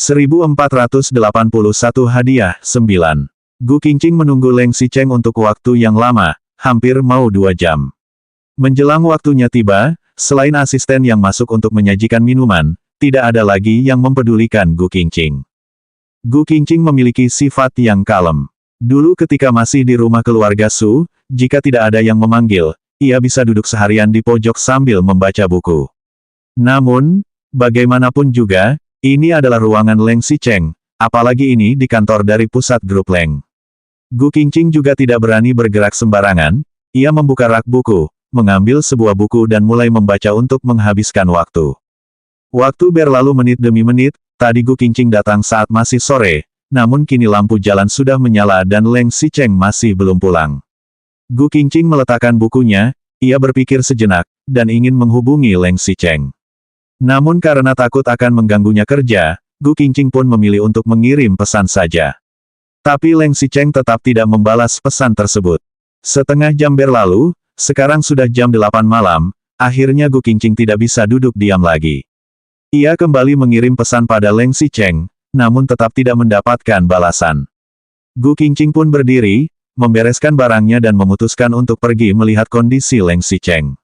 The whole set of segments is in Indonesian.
1481 hadiah, 9. Gu Qingqing menunggu Leng Xicheng untuk waktu yang lama, hampir mau 2 jam. Menjelang waktunya tiba, selain asisten yang masuk untuk menyajikan minuman, tidak ada lagi yang mempedulikan Gu Qingqing. Gu Qingqing memiliki sifat yang kalem. Dulu ketika masih di rumah keluarga Su, jika tidak ada yang memanggil, ia bisa duduk seharian di pojok sambil membaca buku. Namun, bagaimanapun juga, ini adalah ruangan Leng Xicheng, apalagi ini di kantor dari pusat grup Leng. Gu Qingqing juga tidak berani bergerak sembarangan, ia membuka rak buku, mengambil sebuah buku dan mulai membaca untuk menghabiskan waktu. Waktu berlalu menit demi menit, tadi Gu Qingqing datang saat masih sore, namun kini lampu jalan sudah menyala dan Leng Xicheng masih belum pulang. Gu Qingqing meletakkan bukunya, ia berpikir sejenak, dan ingin menghubungi Leng Xicheng. Namun karena takut akan mengganggunya kerja, Gu Qingqing pun memilih untuk mengirim pesan saja. Tapi Leng Xicheng tetap tidak membalas pesan tersebut. Setengah jam berlalu, sekarang sudah jam 8 malam, akhirnya Gu Qingqing tidak bisa duduk diam lagi. Ia kembali mengirim pesan pada Leng Xicheng, namun tetap tidak mendapatkan balasan. Gu Qingqing pun berdiri, membereskan barangnya dan memutuskan untuk pergi melihat kondisi Leng Xicheng.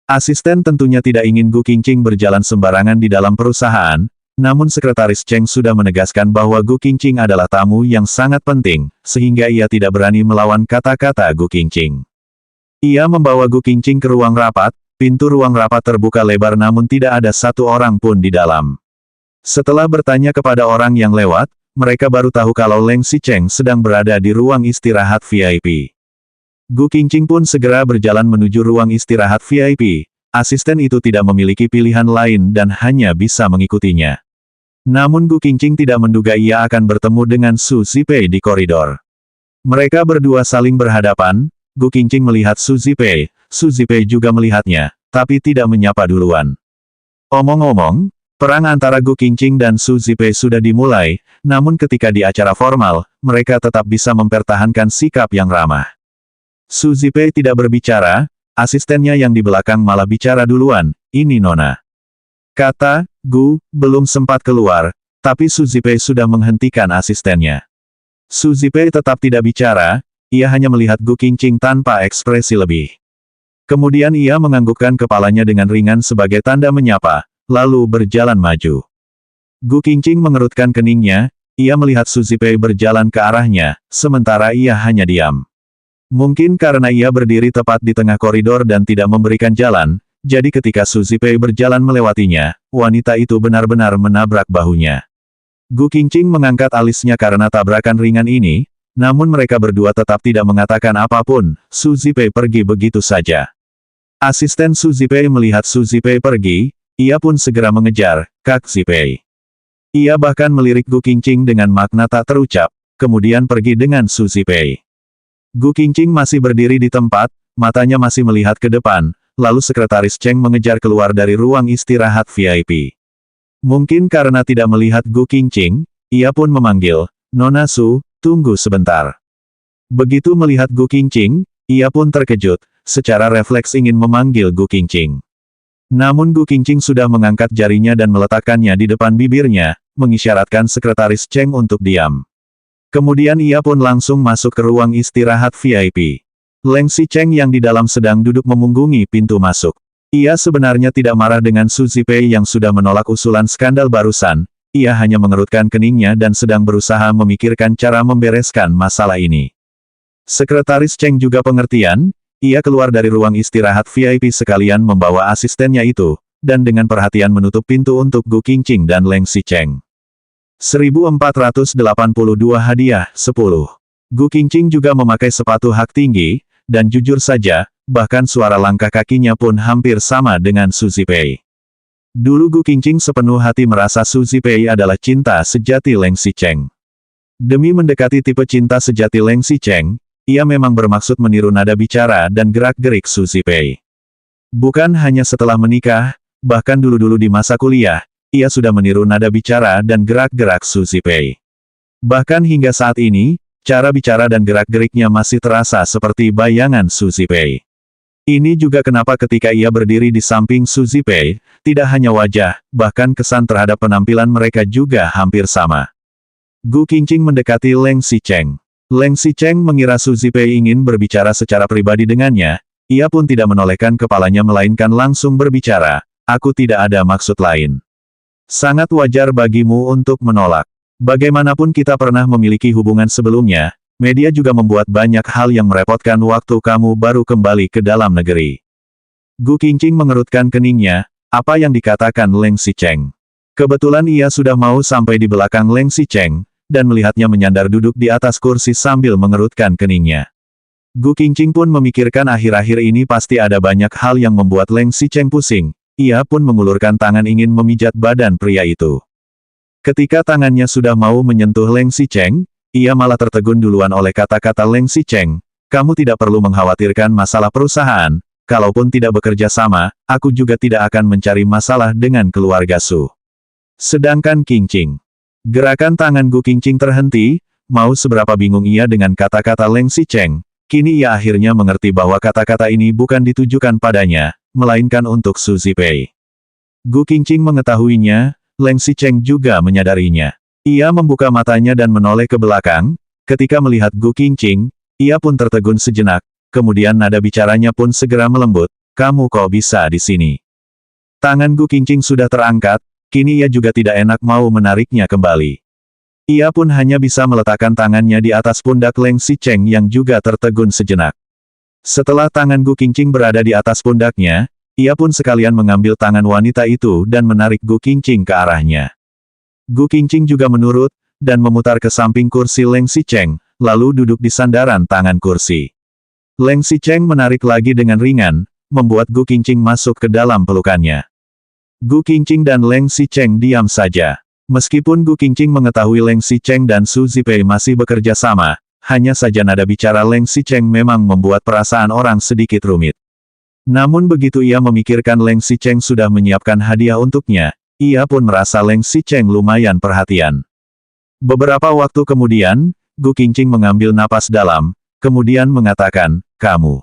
Asisten tentunya tidak ingin Gu Qingqing berjalan sembarangan di dalam perusahaan, namun Sekretaris Cheng sudah menegaskan bahwa Gu Qingqing adalah tamu yang sangat penting, sehingga ia tidak berani melawan kata-kata Gu Qingqing. Ia membawa Gu Qingqing ke ruang rapat, pintu ruang rapat terbuka lebar namun tidak ada satu orang pun di dalam. Setelah bertanya kepada orang yang lewat, mereka baru tahu kalau Leng Xicheng sedang berada di ruang istirahat VIP. Gu Qingqing pun segera berjalan menuju ruang istirahat VIP, asisten itu tidak memiliki pilihan lain dan hanya bisa mengikutinya. Namun Gu Qingqing tidak menduga ia akan bertemu dengan Su Zipei di koridor. Mereka berdua saling berhadapan, Gu Qingqing melihat Su Zipei juga melihatnya, tapi tidak menyapa duluan. Omong-omong, perang antara Gu Qingqing dan Su Zipei sudah dimulai, namun ketika di acara formal, mereka tetap bisa mempertahankan sikap yang ramah. Su Zipei tidak berbicara, asistennya yang di belakang malah bicara duluan, "Ini Nona." Kata Gu belum sempat keluar, tapi Su Zipei sudah menghentikan asistennya. Su Zipei tetap tidak bicara, ia hanya melihat Gu Qingqing tanpa ekspresi lebih. Kemudian ia menganggukkan kepalanya dengan ringan sebagai tanda menyapa, lalu berjalan maju. Gu Qingqing mengerutkan keningnya, ia melihat Su Zipei berjalan ke arahnya, sementara ia hanya diam. Mungkin karena ia berdiri tepat di tengah koridor dan tidak memberikan jalan, jadi ketika Su Zipei berjalan melewatinya, wanita itu benar-benar menabrak bahunya. Gu Qingqing mengangkat alisnya karena tabrakan ringan ini, namun mereka berdua tetap tidak mengatakan apapun, Su Zipei pergi begitu saja. Asisten Su Zipei melihat Su Zipei pergi, ia pun segera mengejar, "Kak Zipei." Ia bahkan melirik Gu Qingqing dengan makna tak terucap, kemudian pergi dengan Su Zipei. Gu Qingqing masih berdiri di tempat, matanya masih melihat ke depan, lalu Sekretaris Cheng mengejar keluar dari ruang istirahat VIP. Mungkin karena tidak melihat Gu Qingqing, ia pun memanggil, "Nona Su, tunggu sebentar." Begitu melihat Gu Qingqing, ia pun terkejut, secara refleks ingin memanggil Gu Qingqing. Namun Gu Qingqing sudah mengangkat jarinya dan meletakkannya di depan bibirnya, mengisyaratkan Sekretaris Cheng untuk diam. Kemudian ia pun langsung masuk ke ruang istirahat VIP. Leng Xicheng yang di dalam sedang duduk memunggungi pintu masuk. Ia sebenarnya tidak marah dengan Su Zipei yang sudah menolak usulan skandal barusan, ia hanya mengerutkan keningnya dan sedang berusaha memikirkan cara membereskan masalah ini. Sekretaris Cheng juga pengertian, ia keluar dari ruang istirahat VIP sekalian membawa asistennya itu, dan dengan perhatian menutup pintu untuk Gu Qingqing dan Leng Xicheng. 1482 hadiah, 10. Gu Qingqing juga memakai sepatu hak tinggi, dan jujur saja, bahkan suara langkah kakinya pun hampir sama dengan Su Zipei. Dulu Gu Qingqing sepenuh hati merasa Su Zipei adalah cinta sejati Leng Xicheng. Demi mendekati tipe cinta sejati Leng Xicheng, ia memang bermaksud meniru nada bicara dan gerak-gerik Su Zipei. Bukan hanya setelah menikah, bahkan dulu-dulu di masa kuliah, ia sudah meniru nada bicara dan gerak-gerak Su Zipei. Bahkan hingga saat ini, cara bicara dan gerak-geriknya masih terasa seperti bayangan Su Zipei. Ini juga kenapa ketika ia berdiri di samping Su Zipei, tidak hanya wajah, bahkan kesan terhadap penampilan mereka juga hampir sama. Gu Qingqing mendekati Leng Xicheng. Leng Xicheng mengira Su Zipei ingin berbicara secara pribadi dengannya, ia pun tidak menolehkan kepalanya melainkan langsung berbicara, "Aku tidak ada maksud lain. Sangat wajar bagimu untuk menolak. Bagaimanapun kita pernah memiliki hubungan sebelumnya, media juga membuat banyak hal yang merepotkan waktu kamu baru kembali ke dalam negeri." Gu Qingqing mengerutkan keningnya, apa yang dikatakan Leng Xicheng. Kebetulan ia sudah mau sampai di belakang Leng Xicheng, dan melihatnya menyandar duduk di atas kursi sambil mengerutkan keningnya. Gu Qingqing pun memikirkan akhir-akhir ini pasti ada banyak hal yang membuat Leng Xicheng pusing, ia pun mengulurkan tangan ingin memijat badan pria itu. Ketika tangannya sudah mau menyentuh Leng Xicheng, ia malah tertegun duluan oleh kata-kata Leng Xicheng, "Kamu tidak perlu mengkhawatirkan masalah perusahaan, kalaupun tidak bekerja sama, aku juga tidak akan mencari masalah dengan keluarga Su." Sedangkan Qingqing. Gerakan tangan Gu Qingqing terhenti, mau seberapa bingung ia dengan kata-kata Leng Xicheng, kini ia akhirnya mengerti bahwa kata-kata ini bukan ditujukan padanya, melainkan untuk Su Zipei. Gu Qingqing mengetahuinya, Leng Xicheng juga menyadarinya. Ia membuka matanya dan menoleh ke belakang, ketika melihat Gu Qingqing, ia pun tertegun sejenak, kemudian nada bicaranya pun segera melembut, "Kamu kok bisa di sini?" Tangan Gu Qingqing sudah terangkat, kini ia juga tidak enak mau menariknya kembali. Ia pun hanya bisa meletakkan tangannya di atas pundak Leng Xicheng yang juga tertegun sejenak. Setelah tangan Gu Qingqing berada di atas pundaknya, ia pun sekalian mengambil tangan wanita itu dan menarik Gu Qingqing ke arahnya. Gu Qingqing juga menurut, dan memutar ke samping kursi Leng Xicheng, lalu duduk di sandaran tangan kursi. Leng Xicheng menarik lagi dengan ringan, membuat Gu Qingqing masuk ke dalam pelukannya. Gu Qingqing dan Leng Xicheng diam saja. Meskipun Gu Qingqing mengetahui Leng Xicheng dan Su Zipei masih bekerja sama, hanya saja nada bicara Leng Xicheng memang membuat perasaan orang sedikit rumit. Namun begitu ia memikirkan Leng Xicheng sudah menyiapkan hadiah untuknya, ia pun merasa Leng Xicheng lumayan perhatian. Beberapa waktu kemudian, Gu Qingqing mengambil napas dalam, kemudian mengatakan, "Kamu."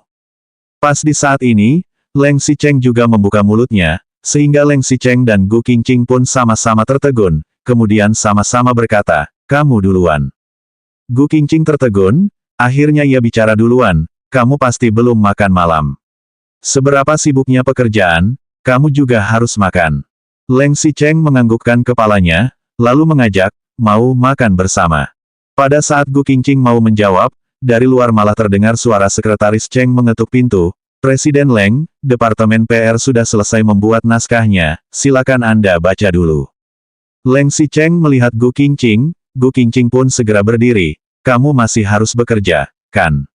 Pas di saat ini, Leng Xicheng juga membuka mulutnya, sehingga Leng Xicheng dan Gu Qingqing pun sama-sama tertegun, kemudian sama-sama berkata, "Kamu duluan." Gu Qingqing tertegun, akhirnya ia bicara duluan, "Kamu pasti belum makan malam. Seberapa sibuknya pekerjaan, kamu juga harus makan." Leng Xicheng menganggukkan kepalanya, lalu mengajak, "Mau makan bersama?" Pada saat Gu Qingqing mau menjawab, dari luar malah terdengar suara sekretaris Cheng mengetuk pintu, "Presiden Leng, Departemen PR sudah selesai membuat naskahnya, silakan Anda baca dulu." Leng Xicheng melihat Gu Qingqing pun segera berdiri, "Kamu masih harus bekerja, kan?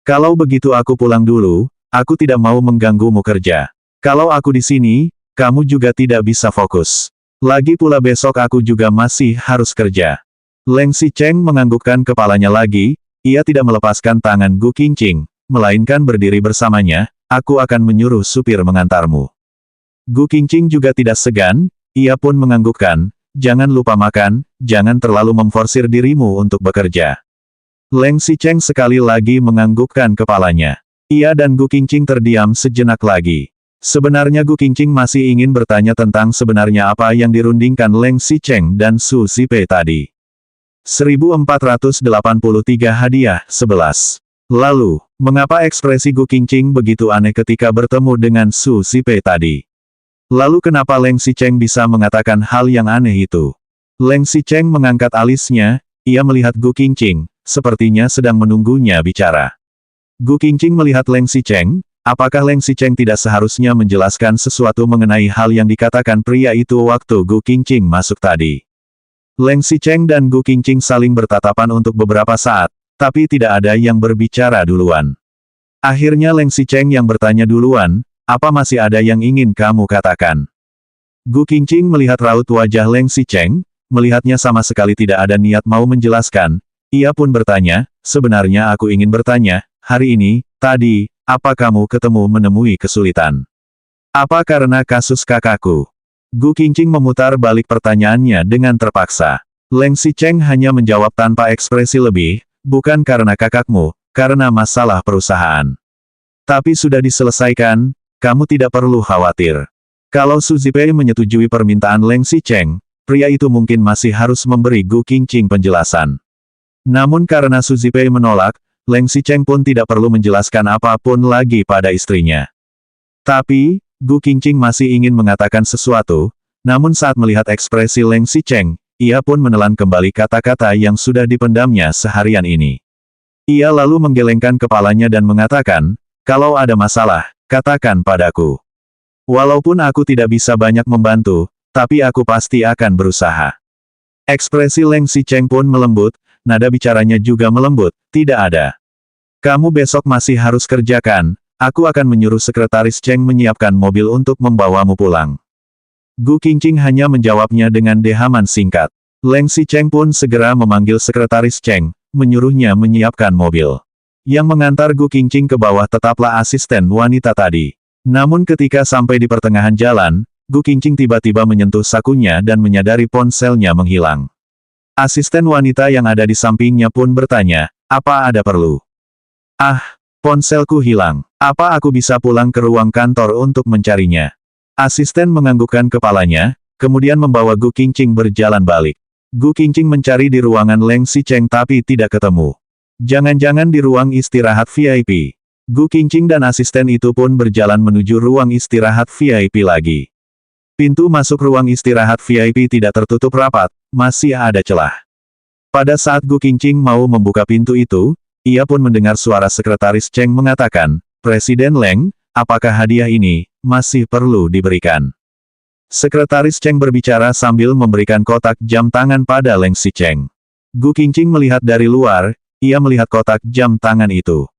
Kalau begitu aku pulang dulu, aku tidak mau mengganggumu kerja. Kalau aku di sini, kamu juga tidak bisa fokus. Lagi pula besok aku juga masih harus kerja." Leng Xicheng menganggukkan kepalanya lagi, ia tidak melepaskan tangan Gu Qingqing, melainkan berdiri bersamanya, "Aku akan menyuruh supir mengantarmu." Gu Qingqing juga tidak segan, ia pun menganggukkan, "Jangan lupa makan, jangan terlalu memforsir dirimu untuk bekerja." Leng Xicheng sekali lagi menganggukkan kepalanya. Ia dan Gu Qingqing terdiam sejenak lagi. Sebenarnya Gu Qingqing masih ingin bertanya tentang sebenarnya apa yang dirundingkan Leng Xicheng dan Su Zipei tadi. 1483 hadiah 11. Lalu, mengapa ekspresi Gu Qingqing begitu aneh ketika bertemu dengan Su Zipei tadi? Lalu kenapa Leng Xicheng bisa mengatakan hal yang aneh itu? Leng Xicheng mengangkat alisnya, ia melihat Gu Qingqing, sepertinya sedang menunggunya bicara. Gu Qingqing melihat Leng Xicheng, apakah Leng Xicheng tidak seharusnya menjelaskan sesuatu mengenai hal yang dikatakan pria itu waktu Gu Qingqing masuk tadi? Leng Xicheng dan Gu Qingqing saling bertatapan untuk beberapa saat, tapi tidak ada yang berbicara duluan. Akhirnya Leng Xicheng yang bertanya duluan, "Apa masih ada yang ingin kamu katakan?" Gu Qingqing melihat raut wajah Leng Xicheng, melihatnya sama sekali tidak ada niat mau menjelaskan, ia pun bertanya, "Sebenarnya aku ingin bertanya, hari ini, tadi, apa kamu menemui kesulitan? Apa karena kasus kakakku?" Gu Qingqing memutar balik pertanyaannya dengan terpaksa. Leng Xicheng hanya menjawab tanpa ekspresi lebih, "Bukan karena kakakmu, karena masalah perusahaan." Tapi sudah diselesaikan, kamu tidak perlu khawatir. Kalau Su Zipei menyetujui permintaan Leng Xicheng, pria itu mungkin masih harus memberi Gu Qingqing penjelasan. Namun karena Su Zipei menolak, Leng Xicheng pun tidak perlu menjelaskan apapun lagi pada istrinya. Tapi, Gu Qingqing masih ingin mengatakan sesuatu, namun saat melihat ekspresi Leng Xicheng, ia pun menelan kembali kata-kata yang sudah dipendamnya seharian ini. Ia lalu menggelengkan kepalanya dan mengatakan, kalau ada masalah, katakan padaku. Walaupun aku tidak bisa banyak membantu, tapi aku pasti akan berusaha. Ekspresi Leng Xicheng pun melembut, nada bicaranya juga melembut, tidak ada. Kamu besok masih harus kerjakan, aku akan menyuruh sekretaris Cheng menyiapkan mobil untuk membawamu pulang. Gu Qingqing hanya menjawabnya dengan dehaman singkat. Leng Xicheng pun segera memanggil sekretaris Cheng, menyuruhnya menyiapkan mobil. Yang mengantar Gu Qingqing ke bawah tetaplah asisten wanita tadi. Namun ketika sampai di pertengahan jalan, Gu Qingqing tiba-tiba menyentuh sakunya dan menyadari ponselnya menghilang. Asisten wanita yang ada di sampingnya pun bertanya, apa ada perlu? Ah, ponselku hilang. Apa aku bisa pulang ke ruang kantor untuk mencarinya? Asisten menganggukkan kepalanya, kemudian membawa Gu Qingqing berjalan balik. Gu Qingqing mencari di ruangan Leng Xicheng tapi tidak ketemu. Jangan-jangan di ruang istirahat VIP. Gu Qingqing dan asisten itu pun berjalan menuju ruang istirahat VIP lagi. Pintu masuk ruang istirahat VIP tidak tertutup rapat, masih ada celah. Pada saat Gu Qingqing mau membuka pintu itu, ia pun mendengar suara sekretaris Cheng mengatakan, Presiden Leng, apakah hadiah ini masih perlu diberikan? Sekretaris Cheng berbicara sambil memberikan kotak jam tangan pada Leng Xicheng. Gu Qingqing melihat dari luar, ia melihat kotak jam tangan itu.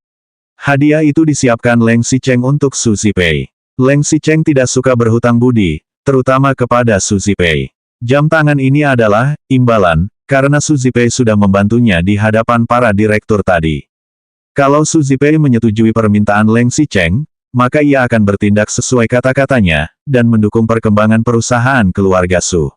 Hadiah itu disiapkan Leng Xicheng untuk Su Zipei. Leng Xicheng tidak suka berhutang budi, terutama kepada Su Zipei. Jam tangan ini adalah imbalan, karena Su Zipei sudah membantunya di hadapan para direktur tadi. Kalau Su Zipei menyetujui permintaan Leng Xicheng, maka ia akan bertindak sesuai kata-katanya, dan mendukung perkembangan perusahaan keluarga Su.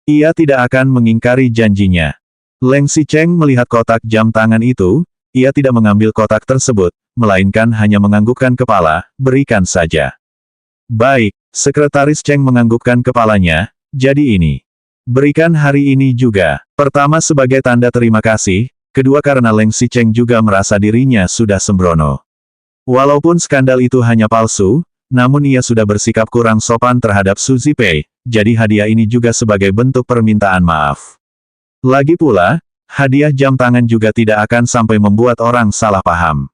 Ia tidak akan mengingkari janjinya. Leng Xicheng melihat kotak jam tangan itu, ia tidak mengambil kotak tersebut, melainkan hanya menganggukkan kepala, berikan saja. Baik, sekretaris Cheng menganggukkan kepalanya, jadi ini. Berikan hari ini juga. Pertama sebagai tanda terima kasih, kedua karena Leng Xicheng juga merasa dirinya sudah sembrono. Walaupun skandal itu hanya palsu, namun ia sudah bersikap kurang sopan terhadap Su Zipei, jadi hadiah ini juga sebagai bentuk permintaan maaf. Lagi pula, hadiah jam tangan juga tidak akan sampai membuat orang salah paham.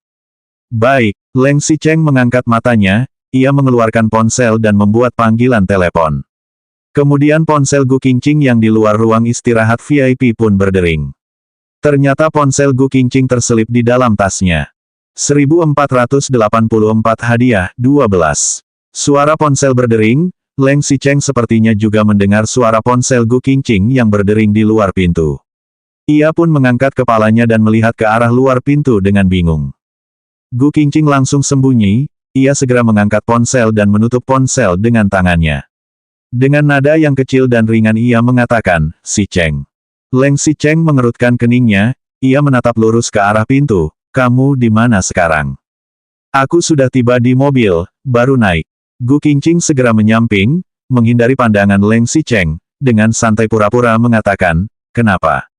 Baik, Leng Xicheng mengangkat matanya, ia mengeluarkan ponsel dan membuat panggilan telepon. Kemudian ponsel Gu Qingqing yang di luar ruang istirahat VIP pun berdering. Ternyata ponsel Gu Qingqing terselip di dalam tasnya. 1484 hadiah, 12. Suara ponsel berdering, Leng Xicheng sepertinya juga mendengar suara ponsel Gu Qingqing yang berdering di luar pintu. Ia pun mengangkat kepalanya dan melihat ke arah luar pintu dengan bingung. Gu Qingqing langsung sembunyi, ia segera mengangkat ponsel dan menutup ponsel dengan tangannya. Dengan nada yang kecil dan ringan ia mengatakan, Xicheng. Leng Xicheng mengerutkan keningnya, ia menatap lurus ke arah pintu, kamu di mana sekarang? Aku sudah tiba di mobil, baru naik. Gu Qingqing segera menyamping, menghindari pandangan Leng Xicheng, dengan santai pura-pura mengatakan, kenapa?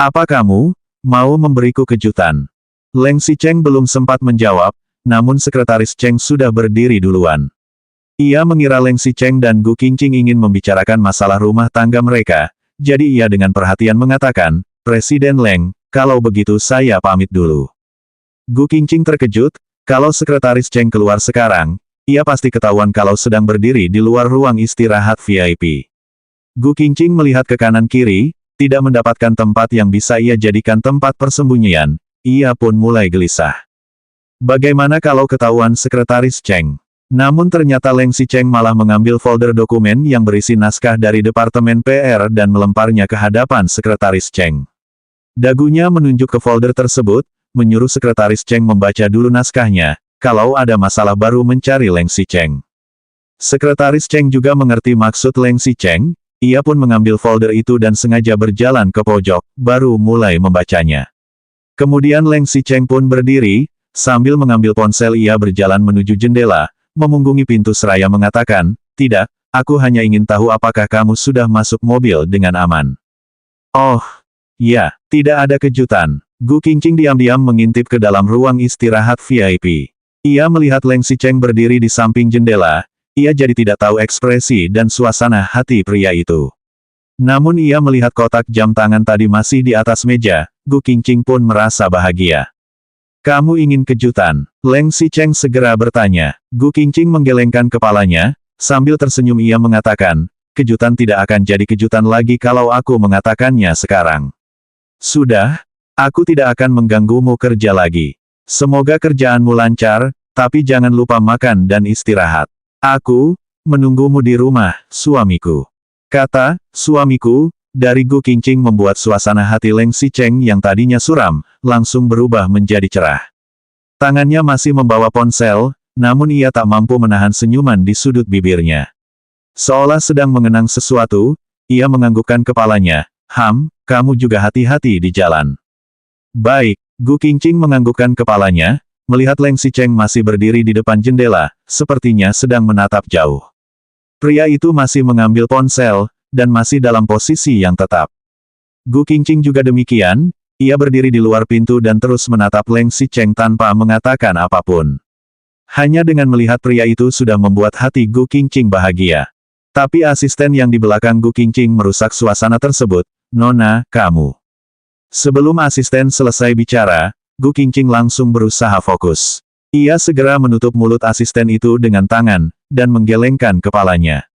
Apa kamu mau memberiku kejutan? Leng Xicheng belum sempat menjawab, namun sekretaris Cheng sudah berdiri duluan. Ia mengira Leng Xicheng dan Gu Qingqing ingin membicarakan masalah rumah tangga mereka, jadi ia dengan perhatian mengatakan, Presiden Leng, kalau begitu saya pamit dulu. Gu Qingqing terkejut, kalau sekretaris Cheng keluar sekarang, ia pasti ketahuan kalau sedang berdiri di luar ruang istirahat VIP. Gu Qingqing melihat ke kanan kiri, tidak mendapatkan tempat yang bisa ia jadikan tempat persembunyian, ia pun mulai gelisah. Bagaimana kalau ketahuan sekretaris Cheng? Namun ternyata Leng Xicheng malah mengambil folder dokumen yang berisi naskah dari Departemen PR dan melemparnya ke hadapan sekretaris Cheng. Dagunya menunjuk ke folder tersebut, menyuruh sekretaris Cheng membaca dulu naskahnya, kalau ada masalah baru mencari Leng Xicheng. Sekretaris Cheng juga mengerti maksud Leng Xicheng, ia pun mengambil folder itu dan sengaja berjalan ke pojok, baru mulai membacanya. Kemudian Leng Xicheng pun berdiri, Sambil mengambil ponsel ia berjalan menuju jendela, memunggungi pintu seraya mengatakan, "Tidak, aku hanya ingin tahu apakah kamu sudah masuk mobil dengan aman." "Oh, ya, tidak ada kejutan." Gu Qingqing diam-diam mengintip ke dalam ruang istirahat VIP. Ia melihat Leng Xicheng berdiri di samping jendela, ia jadi tidak tahu ekspresi dan suasana hati pria itu. Namun ia melihat kotak jam tangan tadi masih di atas meja, Gu Qingqing pun merasa bahagia. "Kamu ingin kejutan?" Leng Xicheng segera bertanya. Gu Qingqing menggelengkan kepalanya, sambil tersenyum ia mengatakan, "Kejutan tidak akan jadi kejutan lagi kalau aku mengatakannya sekarang. Sudah, aku tidak akan mengganggumu kerja lagi. Semoga kerjaanmu lancar, tapi jangan lupa makan dan istirahat. Aku menunggumu di rumah, suamiku." Kata "suamiku" dari Gu Qingqing membuat suasana hati Leng Xicheng yang tadinya suram, langsung berubah menjadi cerah. Tangannya masih membawa ponsel, namun ia tak mampu menahan senyuman di sudut bibirnya. Seolah sedang mengenang sesuatu, ia menganggukkan kepalanya, kamu juga hati-hati di jalan." "Baik." Gu Qingqing menganggukkan kepalanya, melihat Leng Xicheng masih berdiri di depan jendela, sepertinya sedang menatap jauh. Pria itu masih mengambil ponsel, dan masih dalam posisi yang tetap. Gu Qingqing juga demikian, ia berdiri di luar pintu dan terus menatap Leng Xicheng tanpa mengatakan apapun. Hanya dengan melihat pria itu sudah membuat hati Gu Qingqing bahagia. Tapi asisten yang di belakang Gu Qingqing merusak suasana tersebut, "Nona, kamu." Sebelum asisten selesai bicara, Gu Qingqing langsung berusaha fokus. Ia segera menutup mulut asisten itu dengan tangan, dan menggelengkan kepalanya.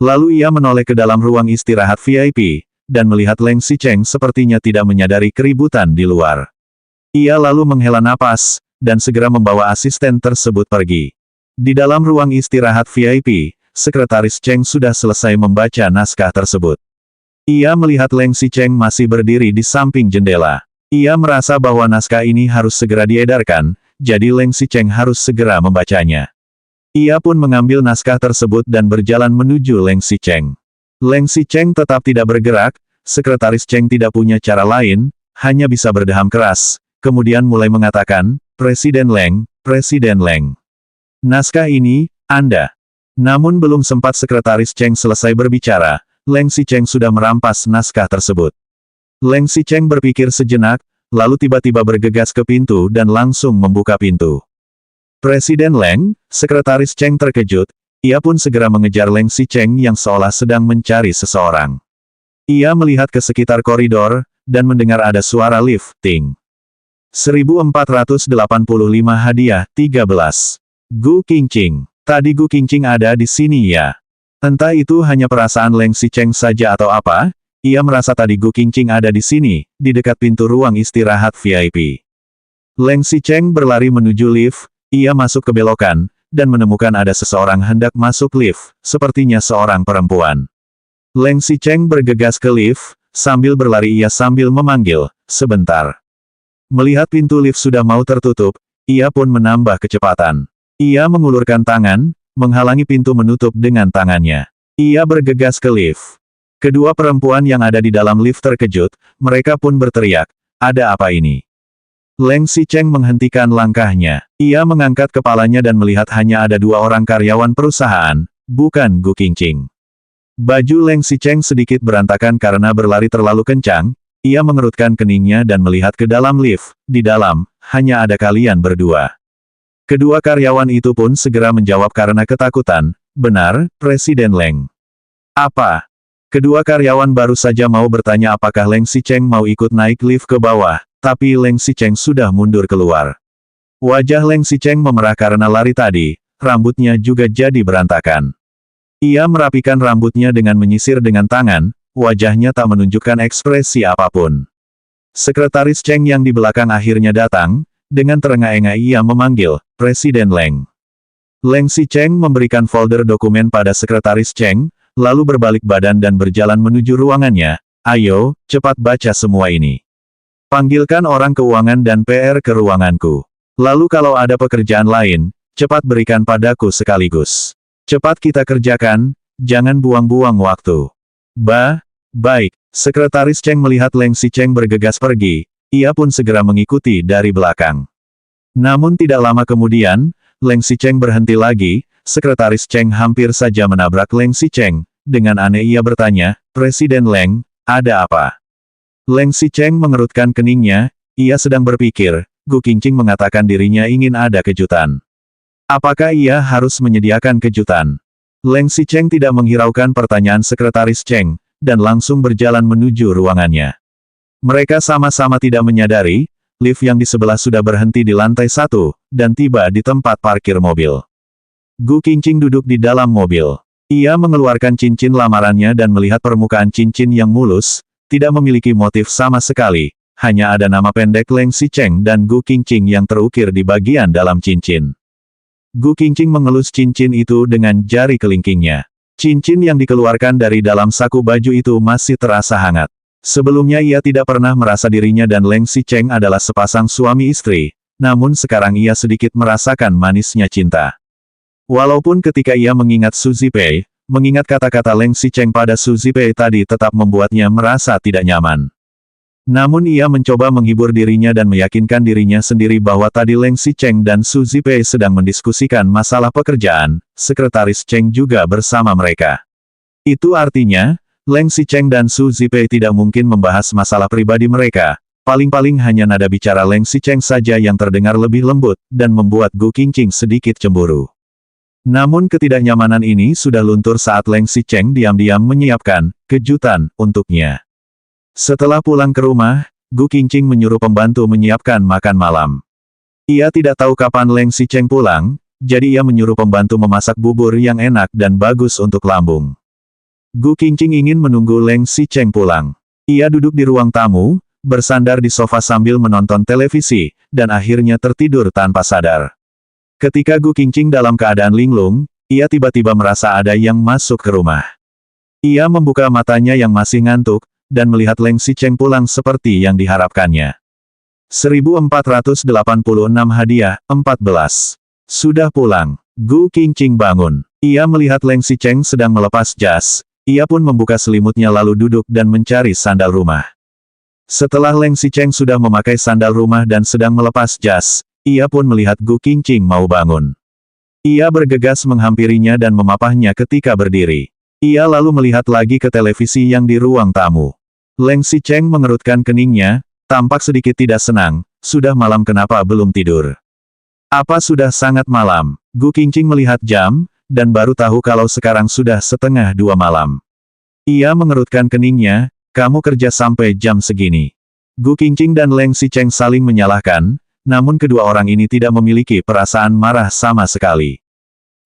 Lalu ia menoleh ke dalam ruang istirahat VIP, dan melihat Leng Xicheng sepertinya tidak menyadari keributan di luar. Ia lalu menghela napas, dan segera membawa asisten tersebut pergi. Di dalam ruang istirahat VIP, Sekretaris Cheng sudah selesai membaca naskah tersebut. Ia melihat Leng Xicheng masih berdiri di samping jendela. Ia merasa bahwa naskah ini harus segera diedarkan, jadi Leng Xicheng harus segera membacanya. Ia pun mengambil naskah tersebut dan berjalan menuju Leng Xicheng. Leng Xicheng tetap tidak bergerak, Sekretaris Cheng tidak punya cara lain, hanya bisa berdeham keras, kemudian mulai mengatakan, Presiden Leng. Naskah ini, Anda." Namun belum sempat Sekretaris Cheng selesai berbicara, Leng Xicheng sudah merampas naskah tersebut. Leng Xicheng berpikir sejenak, lalu tiba-tiba bergegas ke pintu dan langsung membuka pintu. "Presiden Leng." Sekretaris Cheng terkejut, ia pun segera mengejar Leng Xicheng yang seolah sedang mencari seseorang. Ia melihat ke sekitar koridor, dan mendengar ada suara lift, ting. 1485 hadiah, 13. Gu Qingqing. Tadi Gu Qingqing ada di sini ya? Entah itu hanya perasaan Leng Xicheng saja atau apa, ia merasa tadi Gu Qingqing ada di sini, di dekat pintu ruang istirahat VIP. Leng Xicheng berlari menuju lift, ia masuk ke belokan, dan menemukan ada seseorang hendak masuk lift, sepertinya seorang perempuan. Leng Xicheng bergegas ke lift, sambil berlari ia sambil memanggil, "Sebentar." Melihat pintu lift sudah mau tertutup, ia pun menambah kecepatan. Ia mengulurkan tangan, menghalangi pintu menutup dengan tangannya. Ia bergegas ke lift. Kedua perempuan yang ada di dalam lift terkejut, mereka pun berteriak, "Ada apa ini?" Leng Xicheng menghentikan langkahnya. Ia mengangkat kepalanya dan melihat hanya ada dua orang karyawan perusahaan, bukan Gu Qingqing. Baju Leng Xicheng sedikit berantakan karena berlari terlalu kencang, ia mengerutkan keningnya dan melihat ke dalam lift. Di dalam, hanya ada kalian berdua. Kedua karyawan itu pun segera menjawab karena ketakutan, "Benar, Presiden Leng." "Apa?" Kedua karyawan baru saja mau bertanya apakah Leng Xicheng mau ikut naik lift ke bawah, tapi Leng Xicheng sudah mundur keluar. Wajah Leng Xicheng memerah karena lari tadi, rambutnya juga jadi berantakan. Ia merapikan rambutnya dengan menyisir dengan tangan, wajahnya tak menunjukkan ekspresi apapun. Sekretaris Cheng yang di belakang akhirnya datang, dengan terengah-engah ia memanggil, "Presiden Leng." Leng Xicheng memberikan folder dokumen pada Sekretaris Cheng, lalu berbalik badan dan berjalan menuju ruangannya. "Ayo, cepat baca semua ini. Panggilkan orang keuangan dan PR ke ruanganku. Lalu kalau ada pekerjaan lain, cepat berikan padaku sekaligus. Cepat kita kerjakan, jangan buang-buang waktu." Baik." Sekretaris Cheng melihat Leng Xicheng bergegas pergi, ia pun segera mengikuti dari belakang. Namun tidak lama kemudian, Leng Xicheng berhenti lagi, sekretaris Cheng hampir saja menabrak Leng Xicheng. Dengan aneh ia bertanya, "Presiden Leng, ada apa?" Leng Xicheng mengerutkan keningnya, ia sedang berpikir, Gu Qingqing mengatakan dirinya ingin ada kejutan. Apakah ia harus menyediakan kejutan? Leng Xicheng tidak menghiraukan pertanyaan sekretaris Cheng, dan langsung berjalan menuju ruangannya. Mereka sama-sama tidak menyadari, lift yang di sebelah sudah berhenti di lantai 1, dan tiba di tempat parkir mobil. Gu Qingqing duduk di dalam mobil. Ia mengeluarkan cincin lamarannya dan melihat permukaan cincin yang mulus, tidak memiliki motif sama sekali, hanya ada nama pendek Leng Xicheng dan Gu Qingqing yang terukir di bagian dalam cincin. Gu Qingqing mengelus cincin itu dengan jari kelingkingnya. Cincin yang dikeluarkan dari dalam saku baju itu masih terasa hangat. Sebelumnya ia tidak pernah merasa dirinya dan Leng Xicheng adalah sepasang suami istri, namun sekarang ia sedikit merasakan manisnya cinta. Walaupun ketika ia mengingat Su Zipei, mengingat kata-kata Leng Xicheng pada Su Zipei tadi tetap membuatnya merasa tidak nyaman. Namun ia mencoba menghibur dirinya dan meyakinkan dirinya sendiri bahwa tadi Leng Xicheng dan Su Zipei sedang mendiskusikan masalah pekerjaan, sekretaris Cheng juga bersama mereka. Itu artinya, Leng Xicheng dan Su Zipei tidak mungkin membahas masalah pribadi mereka, paling-paling hanya nada bicara Leng Xicheng saja yang terdengar lebih lembut, dan membuat Gu Qingqing sedikit cemburu. Namun ketidaknyamanan ini sudah luntur saat Leng Xicheng diam-diam menyiapkan kejutan untuknya. Setelah pulang ke rumah, Gu Qingqing menyuruh pembantu menyiapkan makan malam. Ia tidak tahu kapan Leng Xicheng pulang, jadi ia menyuruh pembantu memasak bubur yang enak dan bagus untuk lambung. Gu Qingqing ingin menunggu Leng Xicheng pulang. Ia duduk di ruang tamu, bersandar di sofa sambil menonton televisi, dan akhirnya tertidur tanpa sadar. Ketika Gu Qingqing dalam keadaan linglung, ia tiba-tiba merasa ada yang masuk ke rumah. Ia membuka matanya yang masih ngantuk, dan melihat Leng Xicheng pulang seperti yang diharapkannya. 1486 hadiah, 14. Sudah pulang. Gu Qingqing bangun. Ia melihat Leng Xicheng sedang melepas jas. Ia pun membuka selimutnya lalu duduk dan mencari sandal rumah. Setelah Leng Xicheng sudah memakai sandal rumah dan sedang melepas jas, ia pun melihat Gu Qingqing mau bangun. Ia bergegas menghampirinya dan memapahnya ketika berdiri. Ia lalu melihat lagi ke televisi yang di ruang tamu. Leng Xicheng mengerutkan keningnya, tampak sedikit tidak senang, sudah malam kenapa belum tidur? Apa sudah sangat malam? Gu Qingqing melihat jam, dan baru tahu kalau sekarang sudah 1:30 malam. Ia mengerutkan keningnya, kamu kerja sampai jam segini. Gu Qingqing dan Leng Xicheng saling menyalahkan, namun kedua orang ini tidak memiliki perasaan marah sama sekali.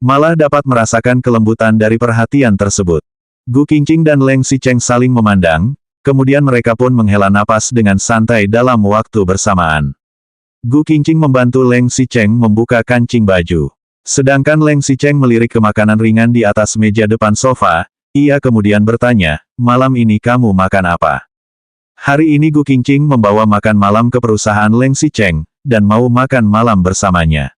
Malah dapat merasakan kelembutan dari perhatian tersebut. Gu Qingqing dan Leng Xicheng saling memandang, kemudian mereka pun menghela napas dengan santai dalam waktu bersamaan. Gu Qingqing membantu Leng Xicheng membuka kancing baju. Sedangkan Leng Xicheng melirik ke makanan ringan di atas meja depan sofa, ia kemudian bertanya, malam ini kamu makan apa? Hari ini Gu Qingqing membawa makan malam ke perusahaan Leng Xicheng, dan mau makan malam bersamanya.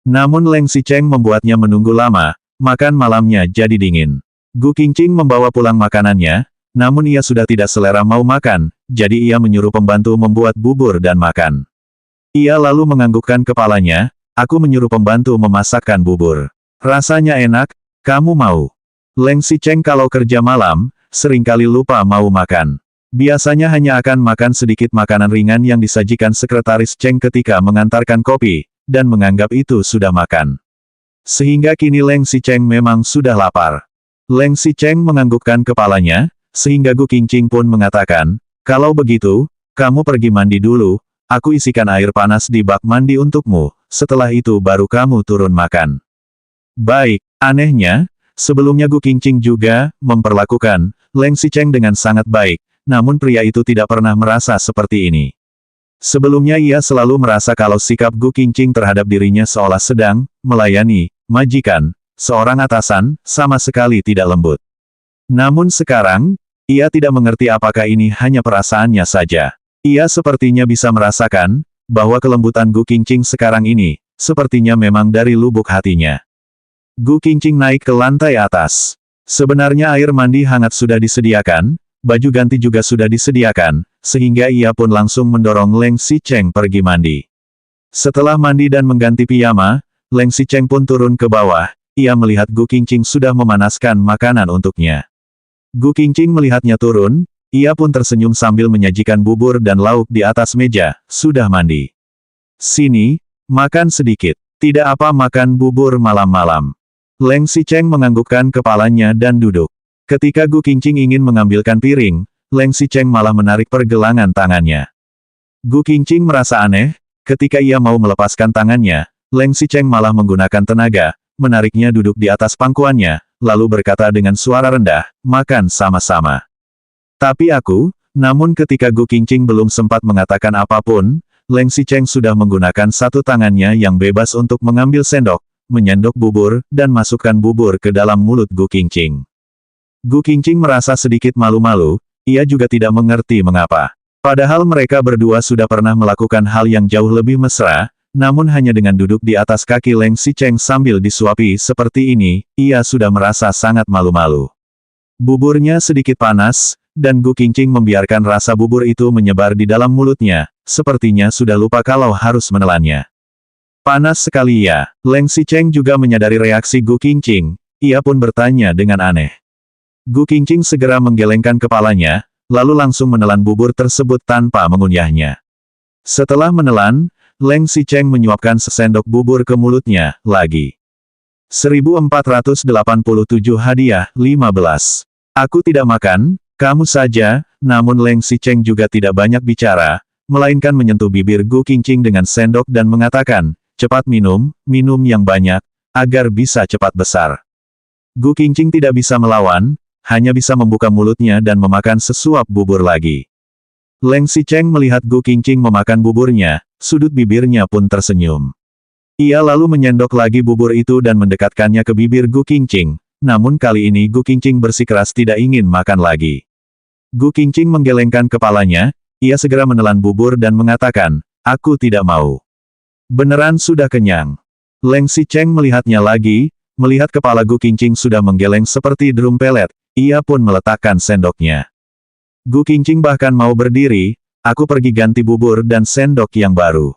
Namun Leng Xicheng membuatnya menunggu lama, makan malamnya jadi dingin. Gu Qingqing membawa pulang makanannya, namun ia sudah tidak selera mau makan, jadi ia menyuruh pembantu membuat bubur dan makan. Ia lalu menganggukkan kepalanya, aku menyuruh pembantu memasakkan bubur. Rasanya enak, kamu mau? Leng Xicheng kalau kerja malam, seringkali lupa mau makan. Biasanya hanya akan makan sedikit makanan ringan yang disajikan sekretaris Cheng ketika mengantarkan kopi, dan menganggap itu sudah makan. Sehingga kini Leng Xicheng memang sudah lapar. Leng Xicheng menganggukkan kepalanya, sehingga Gu Qingqing pun mengatakan, kalau begitu, kamu pergi mandi dulu, aku isikan air panas di bak mandi untukmu, setelah itu baru kamu turun makan. Baik, anehnya, sebelumnya Gu Qingqing juga memperlakukan Leng Xicheng dengan sangat baik, namun pria itu tidak pernah merasa seperti ini. Sebelumnya ia selalu merasa kalau sikap Gu Qingqing terhadap dirinya seolah sedang melayani majikan, seorang atasan, sama sekali tidak lembut. Namun sekarang, ia tidak mengerti apakah ini hanya perasaannya saja. Ia sepertinya bisa merasakan bahwa kelembutan Gu Qingqing sekarang ini, sepertinya memang dari lubuk hatinya. Gu Qingqing naik ke lantai atas. Sebenarnya air mandi hangat sudah disediakan, baju ganti juga sudah disediakan, sehingga ia pun langsung mendorong Leng Xicheng pergi mandi. Setelah mandi dan mengganti piyama, Leng Xicheng pun turun ke bawah. Ia melihat Gu Qingqing sudah memanaskan makanan untuknya. Gu Qingqing melihatnya turun, ia pun tersenyum sambil menyajikan bubur dan lauk di atas meja. Sudah mandi. Sini, makan sedikit. Tidak apa makan bubur malam-malam. Leng Xicheng menganggukkan kepalanya dan duduk. Ketika Gu Qingqing ingin mengambilkan piring, Leng Xicheng malah menarik pergelangan tangannya. Gu Qingqing merasa aneh, ketika ia mau melepaskan tangannya, Leng Xicheng malah menggunakan tenaga, menariknya duduk di atas pangkuannya, lalu berkata dengan suara rendah, makan sama-sama. Tapi namun ketika Gu Qingqing belum sempat mengatakan apapun, Leng Xicheng sudah menggunakan satu tangannya yang bebas untuk mengambil sendok, menyendok bubur, dan masukkan bubur ke dalam mulut Gu Qingqing. Gu Qingqing merasa sedikit malu-malu, ia juga tidak mengerti mengapa. Padahal mereka berdua sudah pernah melakukan hal yang jauh lebih mesra, namun hanya dengan duduk di atas kaki Leng Xicheng sambil disuapi seperti ini, ia sudah merasa sangat malu-malu. Buburnya sedikit panas, dan Gu Qingqing membiarkan rasa bubur itu menyebar di dalam mulutnya, sepertinya sudah lupa kalau harus menelannya. Panas sekali ya. Leng Xicheng juga menyadari reaksi Gu Qingqing, ia pun bertanya dengan aneh. Gu Qingqing segera menggelengkan kepalanya, lalu langsung menelan bubur tersebut tanpa mengunyahnya. Setelah menelan, Leng Xicheng menyuapkan sesendok bubur ke mulutnya, lagi. 1487 hadiah, 15. Aku tidak makan, kamu saja, namun Leng Xicheng juga tidak banyak bicara, melainkan menyentuh bibir Gu Qingqing dengan sendok dan mengatakan, cepat minum yang banyak, agar bisa cepat besar. Gu Qingqing tidak bisa melawan, hanya bisa membuka mulutnya dan memakan sesuap bubur lagi. Leng Xicheng melihat Gu Qingqing memakan buburnya, sudut bibirnya pun tersenyum. Ia lalu menyendok lagi bubur itu dan mendekatkannya ke bibir Gu Qingqing, namun kali ini Gu Qingqing bersikeras tidak ingin makan lagi. Gu Qingqing menggelengkan kepalanya, ia segera menelan bubur dan mengatakan, aku tidak mau. Beneran sudah kenyang. Leng Xicheng melihatnya lagi, melihat kepala Gu Qingqing sudah menggeleng seperti drum pelet, ia pun meletakkan sendoknya. Gu Qingqing bahkan mau berdiri, aku pergi ganti bubur dan sendok yang baru.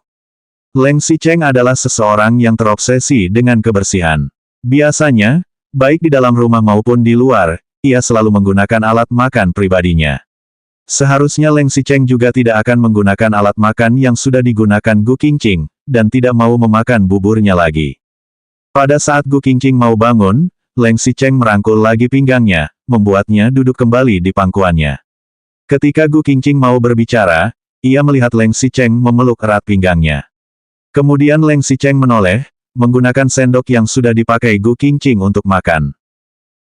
Leng Xicheng adalah seseorang yang terobsesi dengan kebersihan. Biasanya, baik di dalam rumah maupun di luar, ia selalu menggunakan alat makan pribadinya. Seharusnya Leng Xicheng juga tidak akan menggunakan alat makan yang sudah digunakan Gu Qingqing, dan tidak mau memakan buburnya lagi. Pada saat Gu Qingqing mau bangun, Leng Xicheng merangkul lagi pinggangnya, membuatnya duduk kembali di pangkuannya. Ketika Gu Qingqing mau berbicara, ia melihat Leng Xicheng memeluk erat pinggangnya. Kemudian Leng Xicheng menoleh, menggunakan sendok yang sudah dipakai Gu Qingqing untuk makan.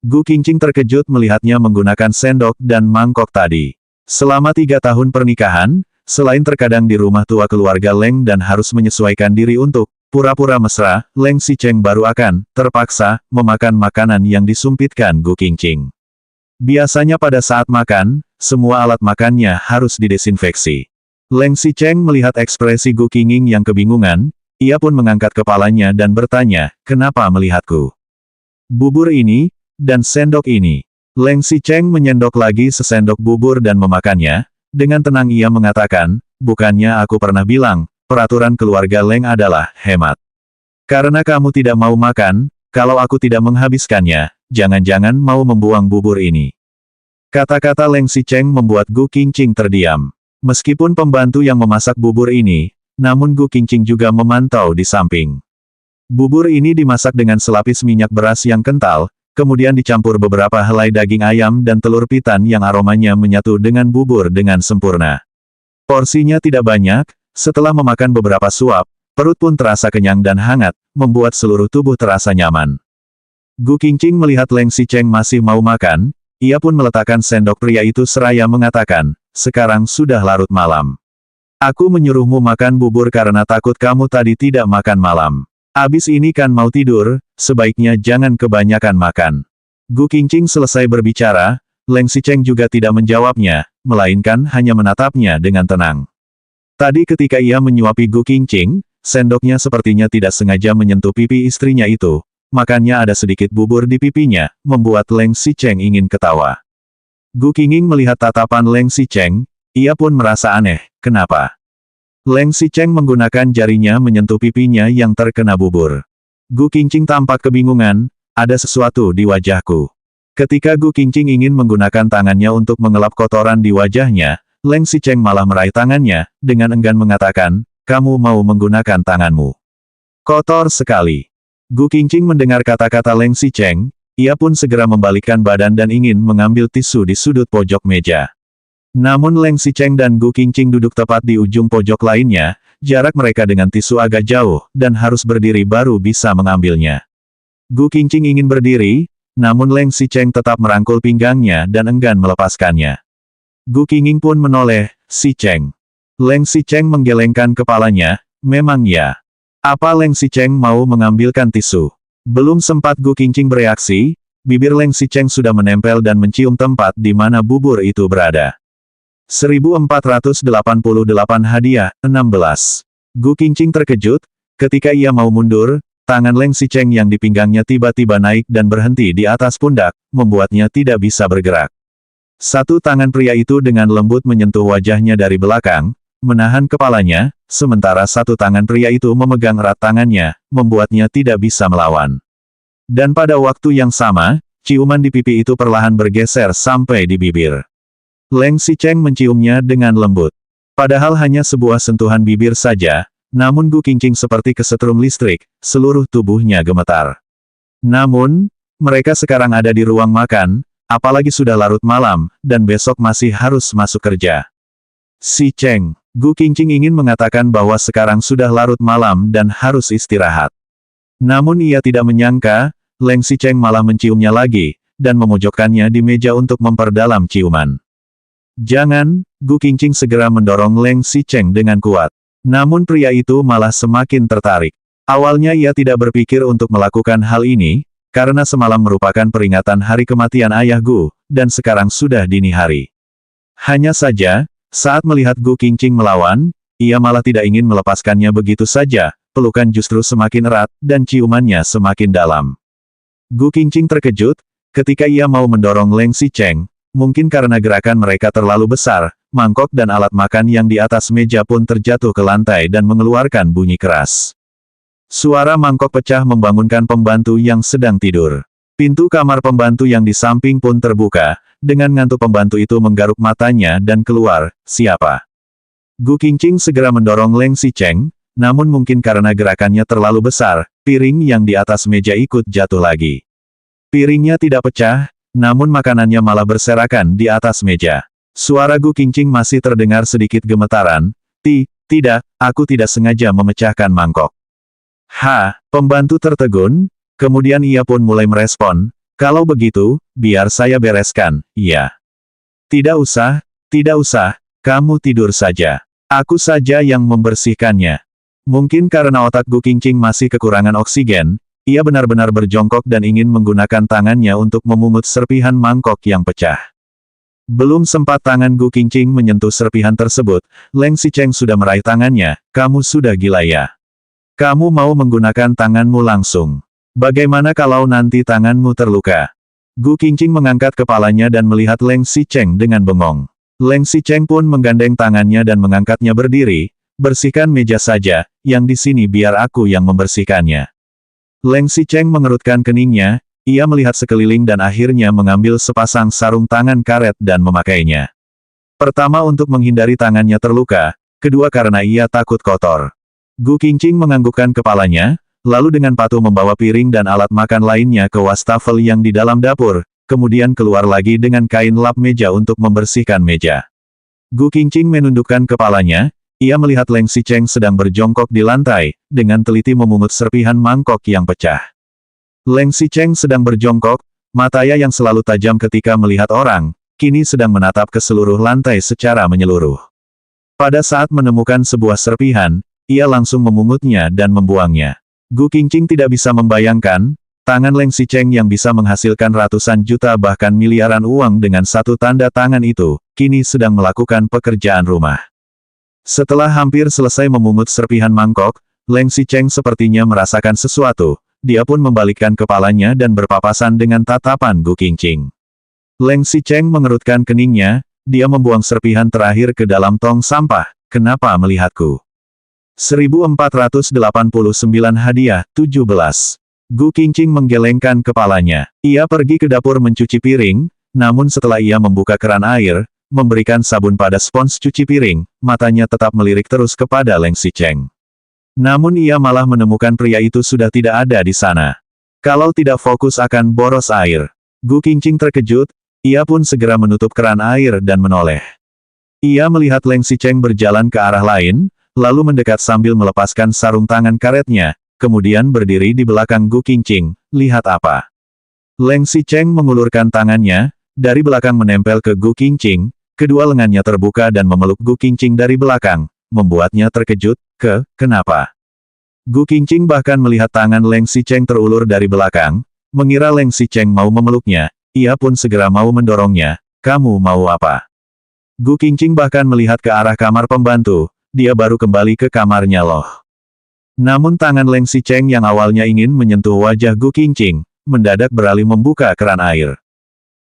Gu Qingqing terkejut melihatnya menggunakan sendok dan mangkok tadi. Selama 3 tahun pernikahan, selain terkadang di rumah tua keluarga Leng dan harus menyesuaikan diri untuk pura-pura mesra, Leng Xicheng baru akan terpaksa memakan makanan yang disumpitkan Gu Qingqing. Biasanya pada saat makan, semua alat makannya harus didesinfeksi. Leng Xicheng melihat ekspresi Gu Qingqing yang kebingungan, ia pun mengangkat kepalanya dan bertanya, kenapa melihatku? Bubur ini, dan sendok ini. Leng Xicheng menyendok lagi sesendok bubur dan memakannya, dengan tenang ia mengatakan, bukannya aku pernah bilang, peraturan keluarga Leng adalah hemat. Karena kamu tidak mau makan, kalau aku tidak menghabiskannya, jangan-jangan mau membuang bubur ini. Kata-kata Leng Xicheng membuat Gu Qingqing terdiam. Meskipun pembantu yang memasak bubur ini, namun Gu Qingqing juga memantau di samping. Bubur ini dimasak dengan selapis minyak beras yang kental, kemudian dicampur beberapa helai daging ayam dan telur pitan yang aromanya menyatu dengan bubur dengan sempurna. Porsinya tidak banyak, setelah memakan beberapa suap, perut pun terasa kenyang dan hangat, membuat seluruh tubuh terasa nyaman. Gu Qingqing melihat Leng Xicheng masih mau makan, ia pun meletakkan sendok pria itu seraya mengatakan, sekarang sudah larut malam. Aku menyuruhmu makan bubur karena takut kamu tadi tidak makan malam. Abis ini kan mau tidur, sebaiknya jangan kebanyakan makan. Gu Qingqing selesai berbicara, Leng Xicheng juga tidak menjawabnya, melainkan hanya menatapnya dengan tenang. Tadi ketika ia menyuapi Gu Qingqing, sendoknya sepertinya tidak sengaja menyentuh pipi istrinya itu, makanya ada sedikit bubur di pipinya, membuat Leng Xicheng ingin ketawa. Gu Qingqing melihat tatapan Leng Xicheng, ia pun merasa aneh, kenapa? Leng Xicheng menggunakan jarinya menyentuh pipinya yang terkena bubur. Gu Qingqing tampak kebingungan, ada sesuatu di wajahku. Ketika Gu Qingqing ingin menggunakan tangannya untuk mengelap kotoran di wajahnya, Leng Xicheng malah meraih tangannya, dengan enggan mengatakan, kamu mau menggunakan tanganmu. Kotor sekali. Gu Qingqing mendengar kata-kata Leng Xicheng, ia pun segera membalikkan badan dan ingin mengambil tisu di sudut pojok meja. Namun Leng Xicheng dan Gu Qingqing duduk tepat di ujung pojok lainnya, jarak mereka dengan tisu agak jauh, dan harus berdiri baru bisa mengambilnya. Gu Qingqing ingin berdiri, namun Leng Xicheng tetap merangkul pinggangnya dan enggan melepaskannya. Gu Qingqing pun menoleh, Xicheng. Leng Xicheng menggelengkan kepalanya, memang ya. Apa Leng Xicheng mau mengambilkan tisu? Belum sempat Gu Qingqing bereaksi, bibir Leng Xicheng sudah menempel dan mencium tempat di mana bubur itu berada. 1488 hadiah, 16. Gu Qingqing terkejut, ketika ia mau mundur, tangan Leng Xicheng yang di pinggangnya tiba-tiba naik dan berhenti di atas pundak, membuatnya tidak bisa bergerak. Satu tangan pria itu dengan lembut menyentuh wajahnya dari belakang, menahan kepalanya, sementara satu tangan pria itu memegang erat tangannya, membuatnya tidak bisa melawan. Dan pada waktu yang sama, ciuman di pipi itu perlahan bergeser sampai di bibir. Leng Xicheng menciumnya dengan lembut. Padahal hanya sebuah sentuhan bibir saja, namun Gu Qingqing seperti kesetrum listrik, seluruh tubuhnya gemetar. Namun, mereka sekarang ada di ruang makan, apalagi sudah larut malam, dan besok masih harus masuk kerja. Xicheng, Gu Qingqing ingin mengatakan bahwa sekarang sudah larut malam dan harus istirahat. Namun ia tidak menyangka, Leng Xicheng malah menciumnya lagi, dan memojokkannya di meja untuk memperdalam ciuman. Jangan, Gu Qingqing segera mendorong Leng Xicheng dengan kuat. Namun pria itu malah semakin tertarik. Awalnya ia tidak berpikir untuk melakukan hal ini, karena semalam merupakan peringatan hari kematian ayah Gu, dan sekarang sudah dini hari. Hanya saja, saat melihat Gu Qingqing melawan, ia malah tidak ingin melepaskannya begitu saja, pelukan justru semakin erat, dan ciumannya semakin dalam. Gu Qingqing terkejut, ketika ia mau mendorong Leng Xicheng, mungkin karena gerakan mereka terlalu besar, mangkok dan alat makan yang di atas meja pun terjatuh ke lantai dan mengeluarkan bunyi keras. Suara mangkok pecah membangunkan pembantu yang sedang tidur. Pintu kamar pembantu yang di samping pun terbuka, dengan ngantuk pembantu itu menggaruk matanya dan keluar, siapa? Gu Qingqing segera mendorong Leng Xicheng, namun mungkin karena gerakannya terlalu besar, piring yang di atas meja ikut jatuh lagi. Piringnya tidak pecah, namun makanannya malah berserakan di atas meja. Suara Gu Qingqing masih terdengar sedikit gemetaran, tidak, aku tidak sengaja memecahkan mangkok. Pembantu tertegun, kemudian ia pun mulai merespon, kalau begitu, biar saya bereskan, iya. Tidak usah, kamu tidur saja. Aku saja yang membersihkannya. Mungkin karena otak Gu Qingqing masih kekurangan oksigen, ia benar-benar berjongkok dan ingin menggunakan tangannya untuk memungut serpihan mangkok yang pecah. Belum sempat tangan Gu Qingqing menyentuh serpihan tersebut, Leng Xicheng sudah meraih tangannya, kamu sudah gila ya? Kamu mau menggunakan tanganmu langsung. Bagaimana kalau nanti tanganmu terluka? Gu Qingqing mengangkat kepalanya dan melihat Leng Xicheng dengan bengong. Leng Xicheng pun menggandeng tangannya dan mengangkatnya berdiri, bersihkan meja saja, yang di sini biar aku yang membersihkannya. Leng Xicheng mengerutkan keningnya, ia melihat sekeliling dan akhirnya mengambil sepasang sarung tangan karet dan memakainya. Pertama untuk menghindari tangannya terluka, kedua karena ia takut kotor. Gu Qingqing menganggukkan kepalanya, lalu dengan patuh membawa piring dan alat makan lainnya ke wastafel yang di dalam dapur, kemudian keluar lagi dengan kain lap meja untuk membersihkan meja. Gu Qingqing menundukkan kepalanya, ia melihat Leng Xicheng sedang berjongkok di lantai, dengan teliti memungut serpihan mangkok yang pecah. Leng Xicheng sedang berjongkok, matanya yang selalu tajam ketika melihat orang, kini sedang menatap ke seluruh lantai secara menyeluruh. Pada saat menemukan sebuah serpihan, ia langsung memungutnya dan membuangnya. Gu Qingqing tidak bisa membayangkan, tangan Leng Xicheng yang bisa menghasilkan ratusan juta bahkan miliaran uang dengan satu tanda tangan itu, kini sedang melakukan pekerjaan rumah. Setelah hampir selesai memungut serpihan mangkok, Leng Xicheng sepertinya merasakan sesuatu, dia pun membalikkan kepalanya dan berpapasan dengan tatapan Gu Qingqing. Leng Xicheng mengerutkan keningnya, dia membuang serpihan terakhir ke dalam tong sampah, kenapa melihatku? 1489 hadiah, 17. Gu Qingqing menggelengkan kepalanya. Ia pergi ke dapur mencuci piring, namun setelah ia membuka keran air, memberikan sabun pada spons cuci piring, matanya tetap melirik terus kepada Leng Xicheng. Namun ia malah menemukan pria itu sudah tidak ada di sana. Kalau tidak fokus akan boros air. Gu Qingqing terkejut, ia pun segera menutup keran air dan menoleh. Ia melihat Leng Xicheng berjalan ke arah lain, lalu mendekat sambil melepaskan sarung tangan karetnya, kemudian berdiri di belakang Gu Qingqing. Lihat apa? Leng Xicheng mengulurkan tangannya, dari belakang menempel ke Gu Qingqing, kedua lengannya terbuka dan memeluk Gu Qingqing dari belakang, membuatnya terkejut. Kenapa? Gu Qingqing bahkan melihat tangan Leng Xicheng terulur dari belakang, mengira Leng Xicheng mau memeluknya, ia pun segera mau mendorongnya. Kamu mau apa? Gu Qingqing bahkan melihat ke arah kamar pembantu, dia baru kembali ke kamarnya loh. Namun tangan Leng Xicheng yang awalnya ingin menyentuh wajah Gu Qingqing, mendadak beralih membuka keran air.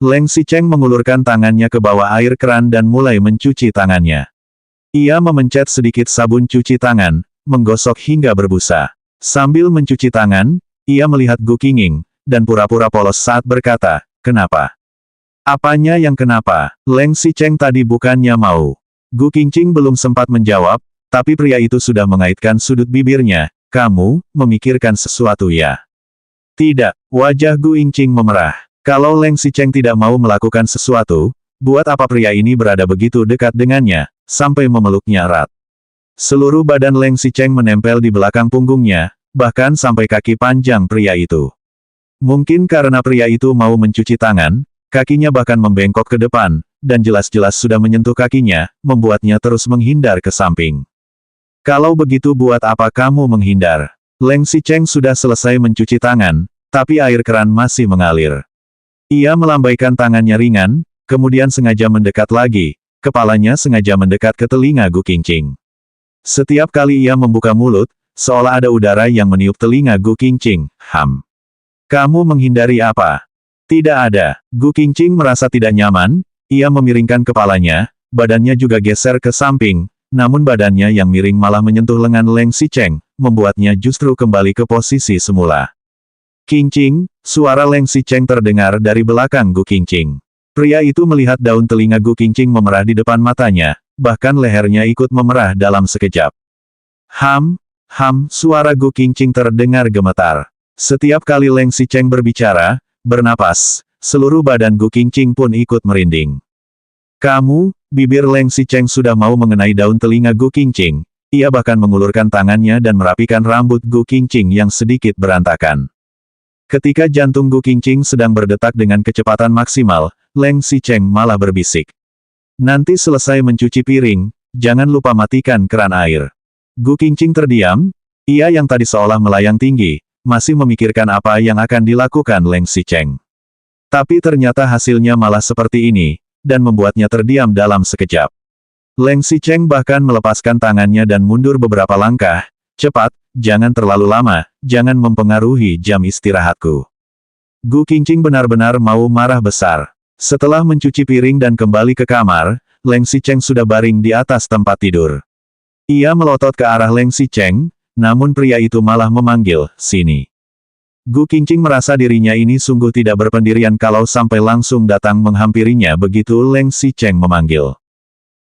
Leng Xicheng mengulurkan tangannya ke bawah air keran dan mulai mencuci tangannya. Ia memencet sedikit sabun cuci tangan, menggosok hingga berbusa. Sambil mencuci tangan, ia melihat Gu Qingqing, dan pura-pura polos saat berkata, kenapa? Apanya yang kenapa? Leng Xicheng tadi bukannya mau. Gu Qingqing belum sempat menjawab, tapi pria itu sudah mengaitkan sudut bibirnya. Kamu, memikirkan sesuatu ya? Tidak, wajah Gu Qingqing memerah. Kalau Leng Xicheng tidak mau melakukan sesuatu, buat apa pria ini berada begitu dekat dengannya, sampai memeluknya erat. Seluruh badan Leng Xicheng menempel di belakang punggungnya, bahkan sampai kaki panjang pria itu. Mungkin karena pria itu mau mencuci tangan, kakinya bahkan membengkok ke depan, dan jelas-jelas sudah menyentuh kakinya, membuatnya terus menghindar ke samping. Kalau begitu buat apa kamu menghindar? Leng Xicheng sudah selesai mencuci tangan, tapi air keran masih mengalir. Ia melambaikan tangannya ringan, kemudian sengaja mendekat lagi, kepalanya sengaja mendekat ke telinga Gu Qingqing. Setiap kali ia membuka mulut, seolah ada udara yang meniup telinga Gu Qingqing. Kamu menghindari apa? Tidak ada. Gu Qingqing merasa tidak nyaman, ia memiringkan kepalanya, badannya juga geser ke samping, namun badannya yang miring malah menyentuh lengan Leng Xicheng, membuatnya justru kembali ke posisi semula. Qingqing, suara Leng Xicheng terdengar dari belakang Gu Qingqing. Pria itu melihat daun telinga Gu Qingqing memerah di depan matanya, bahkan lehernya ikut memerah dalam sekejap. Suara Gu Qingqing terdengar gemetar. Setiap kali Leng Xicheng berbicara, bernapas, seluruh badan Gu Qingqing pun ikut merinding. Kamu, bibir Leng Xicheng sudah mau mengenai daun telinga Gu Qingqing. Ia bahkan mengulurkan tangannya dan merapikan rambut Gu Qingqing yang sedikit berantakan. Ketika jantung Gu Qingqing sedang berdetak dengan kecepatan maksimal, Leng Xicheng malah berbisik. Nanti selesai mencuci piring, jangan lupa matikan keran air. Gu Qingqing terdiam, ia yang tadi seolah melayang tinggi, masih memikirkan apa yang akan dilakukan Leng Xicheng. Tapi ternyata hasilnya malah seperti ini, dan membuatnya terdiam dalam sekejap. Leng Xicheng bahkan melepaskan tangannya dan mundur beberapa langkah. Cepat, jangan terlalu lama, jangan mempengaruhi jam istirahatku. Gu Qingqing benar-benar mau marah besar. Setelah mencuci piring dan kembali ke kamar, Leng Xicheng sudah baring di atas tempat tidur. Ia melotot ke arah Leng Xicheng, namun pria itu malah memanggil, sini. Gu Qingqing merasa dirinya ini sungguh tidak berpendirian kalau sampai langsung datang menghampirinya begitu Leng Xicheng memanggil.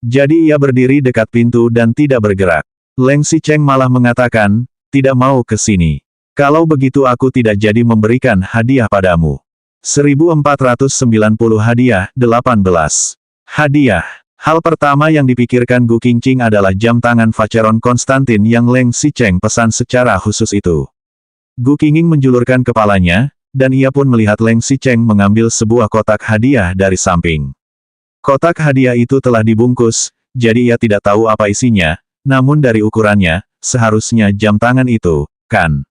Jadi ia berdiri dekat pintu dan tidak bergerak. Leng Xicheng malah mengatakan, tidak mau ke sini. Kalau begitu aku tidak jadi memberikan hadiah padamu. 1490 hadiah, 18. Hadiah. Hal pertama yang dipikirkan Gu Qingqing adalah jam tangan Vacheron Konstantin yang Leng Xicheng pesan secara khusus itu. Gu Qingqing menjulurkan kepalanya, dan ia pun melihat Leng Xicheng mengambil sebuah kotak hadiah dari samping. Kotak hadiah itu telah dibungkus, jadi ia tidak tahu apa isinya, namun dari ukurannya, seharusnya jam tangan itu, kan?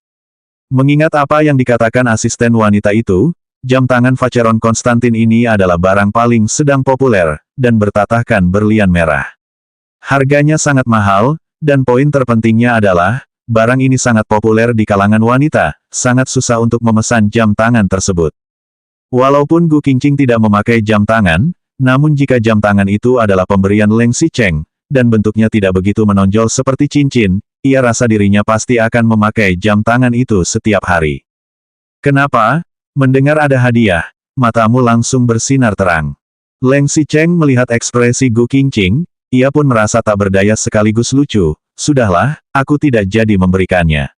Mengingat apa yang dikatakan asisten wanita itu, jam tangan Vacheron Konstantin ini adalah barang paling sedang populer, dan bertatahkan berlian merah. Harganya sangat mahal, dan poin terpentingnya adalah, barang ini sangat populer di kalangan wanita, sangat susah untuk memesan jam tangan tersebut. Walaupun Gu Qingqing tidak memakai jam tangan, namun jika jam tangan itu adalah pemberian Leng Xicheng, dan bentuknya tidak begitu menonjol seperti cincin, ia rasa dirinya pasti akan memakai jam tangan itu setiap hari. Kenapa? Mendengar ada hadiah, matamu langsung bersinar terang. Leng Xicheng melihat ekspresi Gu Qingqing, ia pun merasa tak berdaya sekaligus lucu. Sudahlah, aku tidak jadi memberikannya.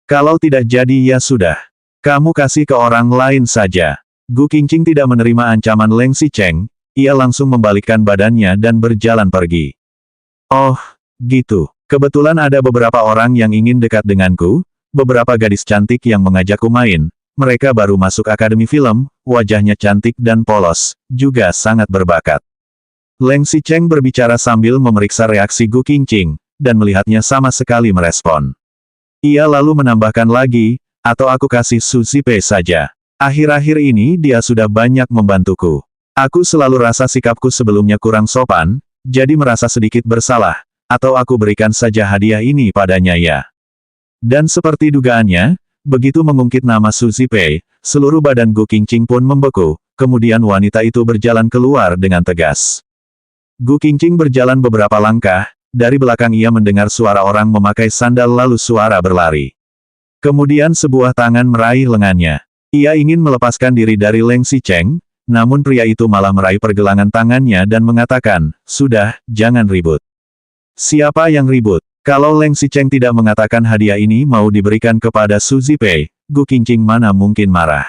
Kalau tidak jadi ya sudah. Kamu kasih ke orang lain saja. Gu Qingqing tidak menerima ancaman Leng Xicheng, ia langsung membalikkan badannya dan berjalan pergi. Oh, gitu. Kebetulan ada beberapa orang yang ingin dekat denganku, beberapa gadis cantik yang mengajakku main. Mereka baru masuk akademi film, wajahnya cantik dan polos, juga sangat berbakat. Leng Xicheng berbicara sambil memeriksa reaksi Gu Qingqing, dan melihatnya sama sekali merespon. Ia lalu menambahkan lagi, atau aku kasih Su Zipei saja. Akhir-akhir ini dia sudah banyak membantuku. Aku selalu rasa sikapku sebelumnya kurang sopan, jadi merasa sedikit bersalah, atau aku berikan saja hadiah ini padanya ya. Dan seperti dugaannya, begitu mengungkit nama Su Zipei, seluruh badan Gu Qingqing pun membeku, kemudian wanita itu berjalan keluar dengan tegas. Gu Qingqing berjalan beberapa langkah, dari belakang ia mendengar suara orang memakai sandal lalu suara berlari. Kemudian sebuah tangan meraih lengannya. Ia ingin melepaskan diri dari Leng Xicheng, namun pria itu malah meraih pergelangan tangannya dan mengatakan, sudah, jangan ribut. Siapa yang ribut? Kalau Leng Xicheng tidak mengatakan hadiah ini mau diberikan kepada Su Zipei, Gu Qingqing mana mungkin marah.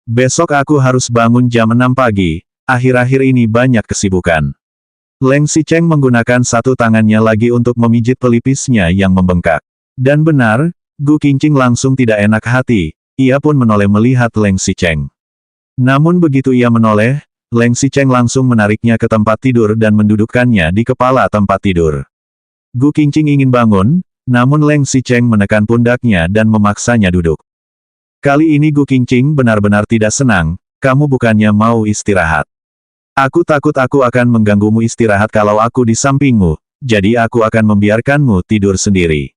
Besok aku harus bangun jam 6 pagi, akhir-akhir ini banyak kesibukan. Leng Xicheng menggunakan satu tangannya lagi untuk memijit pelipisnya yang membengkak. Dan benar, Gu Qingqing langsung tidak enak hati. Ia pun menoleh melihat Leng Xicheng. Namun begitu ia menoleh, Leng Xicheng langsung menariknya ke tempat tidur dan mendudukkannya di kepala tempat tidur. Gu Qingqing ingin bangun, namun Leng Xicheng menekan pundaknya dan memaksanya duduk. Kali ini Gu Qingqing benar-benar tidak senang, kamu bukannya mau istirahat. Aku takut aku akan mengganggumu istirahat kalau aku di sampingmu, jadi aku akan membiarkanmu tidur sendiri.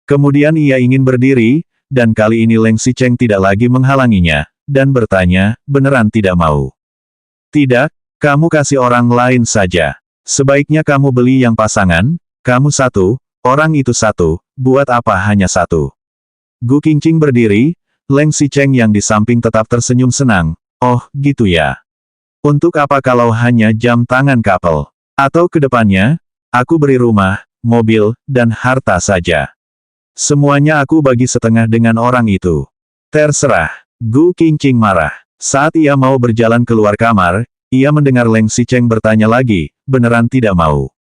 Kemudian ia ingin berdiri, dan kali ini Leng Xicheng tidak lagi menghalanginya, dan bertanya, beneran tidak mau? Tidak, kamu kasih orang lain saja. Sebaiknya kamu beli yang pasangan, kamu satu, orang itu satu, buat apa hanya satu? Gu Qingqing berdiri, Leng Xicheng yang di samping tetap tersenyum senang, oh, gitu ya. Untuk apa kalau hanya jam tangan couple? Atau ke depannya, aku beri rumah, mobil, dan harta saja. Semuanya aku bagi setengah dengan orang itu. Terserah. Gu Qingqing marah. Saat ia mau berjalan keluar kamar, ia mendengar Leng Xicheng bertanya lagi, beneran tidak mau?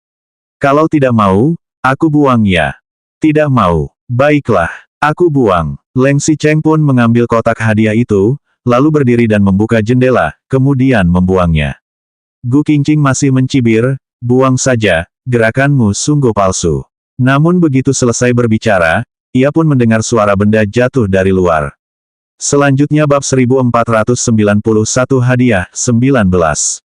Kalau tidak mau, aku buang ya. Tidak mau. Baiklah, aku buang. Leng Xicheng pun mengambil kotak hadiah itu, lalu berdiri dan membuka jendela, kemudian membuangnya. Gu Qingqing masih mencibir, buang saja, gerakanmu sungguh palsu. Namun begitu selesai berbicara, ia pun mendengar suara benda jatuh dari luar. Selanjutnya bab 1491 hadiah 19.